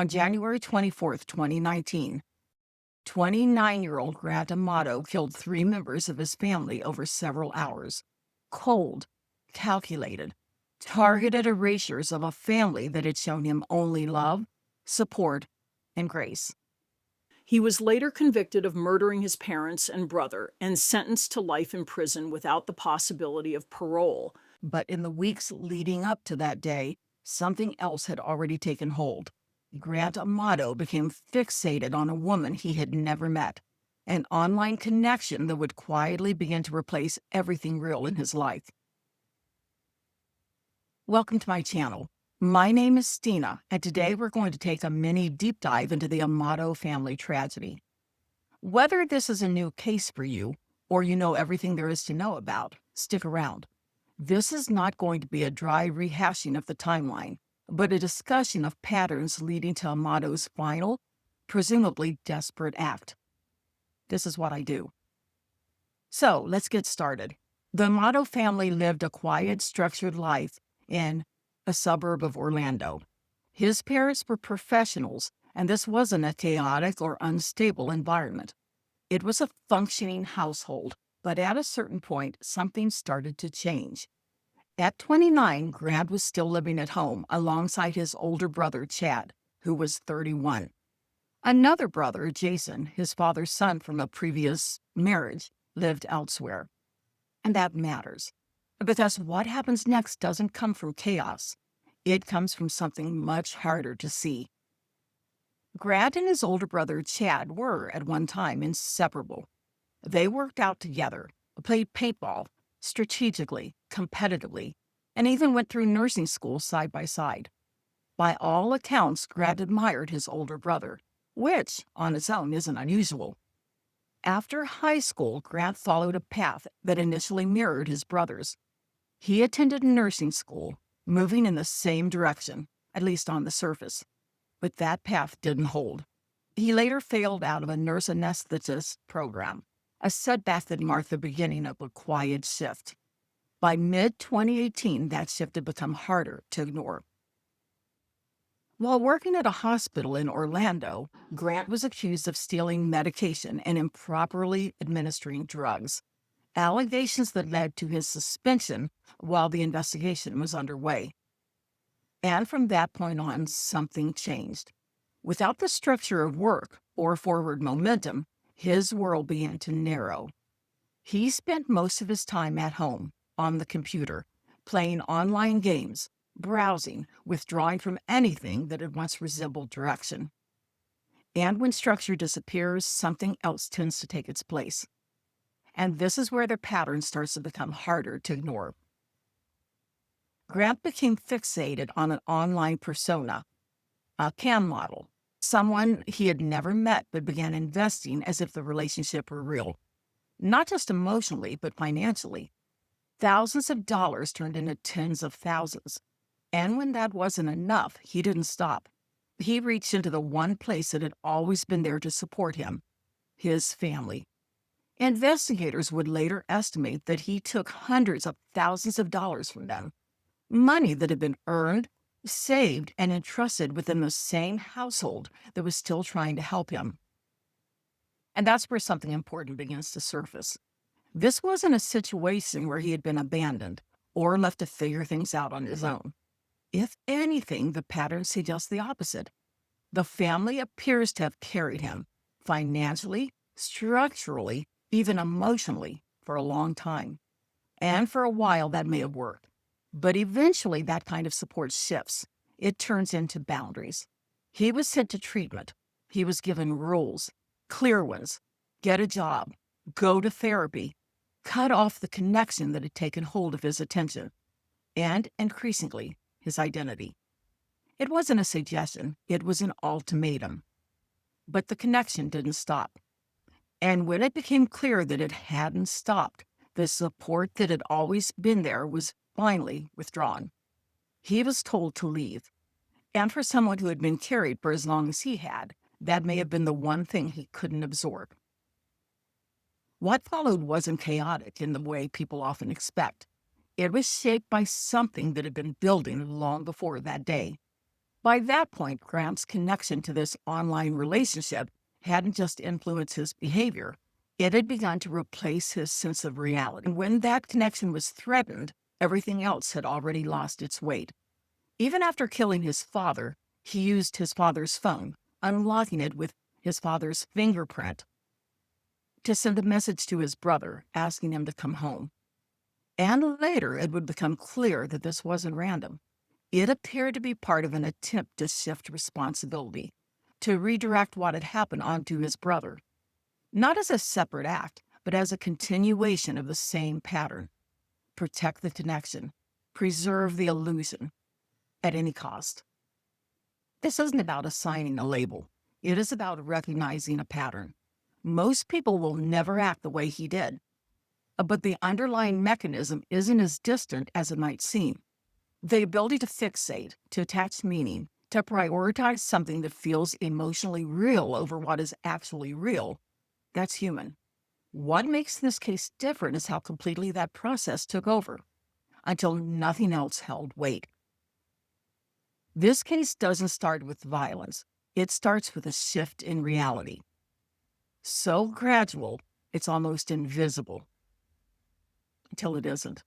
On January 24th, 2019, 29-year-old Grant Amato killed three members of his family over several hours. Cold, calculated, targeted erasures of a family that had shown him only love, support, and grace. He was later convicted of murdering his parents and brother and sentenced to life in prison without the possibility of parole. But in the weeks leading up to that day, something else had already taken hold. Grant Amato became fixated on a woman he had never met, an online connection that would quietly begin to replace everything real in his life. Welcome to my channel. My name is Stina, and today we're going to take a mini deep dive into the Amato family tragedy. Whether this is a new case for you, or you know everything there is to know about, stick around. This is not going to be a dry rehashing of the timeline, but a discussion of patterns leading to Amato's final, presumably desperate act. This is what I do. So let's get started. The Amato family lived a quiet, structured life in a suburb of Orlando. His parents were professionals, and this wasn't a chaotic or unstable environment. It was a functioning household, but at a certain point, something started to change. At 29, Grant was still living at home alongside his older brother, Chad, who was 31. Another brother, Jason, his father's son from a previous marriage, lived elsewhere. And that matters, because what happens next doesn't come from chaos. It comes from something much harder to see. Grant and his older brother, Chad, were, at one time, inseparable. They worked out together, played paintball, strategically, competitively, and even went through nursing school side by side. By all accounts, Grant admired his older brother, which, on its own, isn't unusual. After high school, Grant followed a path that initially mirrored his brother's. He attended nursing school, moving in the same direction, at least on the surface. But that path didn't hold. He later failed out of a nurse anesthetist program, a setback that marked the beginning of a quiet shift. By mid-2018, that shift had become harder to ignore. While working at a hospital in Orlando, Grant was accused of stealing medication and improperly administering drugs, allegations that led to his suspension while the investigation was underway. And from that point on, something changed. Without the structure of work or forward momentum, his world began to narrow. He spent most of his time at home, on the computer, playing online games, browsing, withdrawing from anything that had once resembled direction. And when structure disappears, something else tends to take its place. And this is where the pattern starts to become harder to ignore. Grant became fixated on an online persona, a cam model, someone he had never met but began investing as if the relationship were real. Not just emotionally, but financially. Thousands of dollars turned into tens of thousands. And when that wasn't enough, he didn't stop. He reached into the one place that had always been there to support him, his family. Investigators would later estimate that he took hundreds of thousands of dollars from them, money that had been earned, saved, and entrusted within the same household that was still trying to help him. And that's where something important begins to surface. This wasn't a situation where he had been abandoned or left to figure things out on his own. If anything, the pattern suggests the opposite. The family appears to have carried him, financially, structurally, even emotionally, for a long time. And for a while, that may have worked. But eventually, that kind of support shifts. It turns into boundaries. He was sent to treatment. He was given rules, clear ones: get a job, go to therapy, cut off the connection that had taken hold of his attention, and, increasingly, his identity. It wasn't a suggestion, it was an ultimatum. But the connection didn't stop. And when it became clear that it hadn't stopped, the support that had always been there was finally withdrawn. He was told to leave. And for someone who had been carried for as long as he had, that may have been the one thing he couldn't absorb. What followed wasn't chaotic in the way people often expect. It was shaped by something that had been building long before that day. By that point, Grant's connection to this online relationship hadn't just influenced his behavior, it had begun to replace his sense of reality. And when that connection was threatened, everything else had already lost its weight. Even after killing his father, he used his father's phone, unlocking it with his father's fingerprint, to send a message to his brother asking him to come home. And later, it would become clear that this wasn't random. It appeared to be part of an attempt to shift responsibility, to redirect what had happened onto his brother, not as a separate act, but as a continuation of the same pattern. Protect the connection, preserve the illusion at any cost. This isn't about assigning a label. It is about recognizing a pattern. Most people will never act the way he did, but the underlying mechanism isn't as distant as it might seem. The ability to fixate, to attach meaning, to prioritize something that feels emotionally real over what is actually real, that's human. What makes this case different is how completely that process took over, until nothing else held weight. This case doesn't start with violence. It starts with a shift in reality. So gradual, it's almost invisible, until it isn't.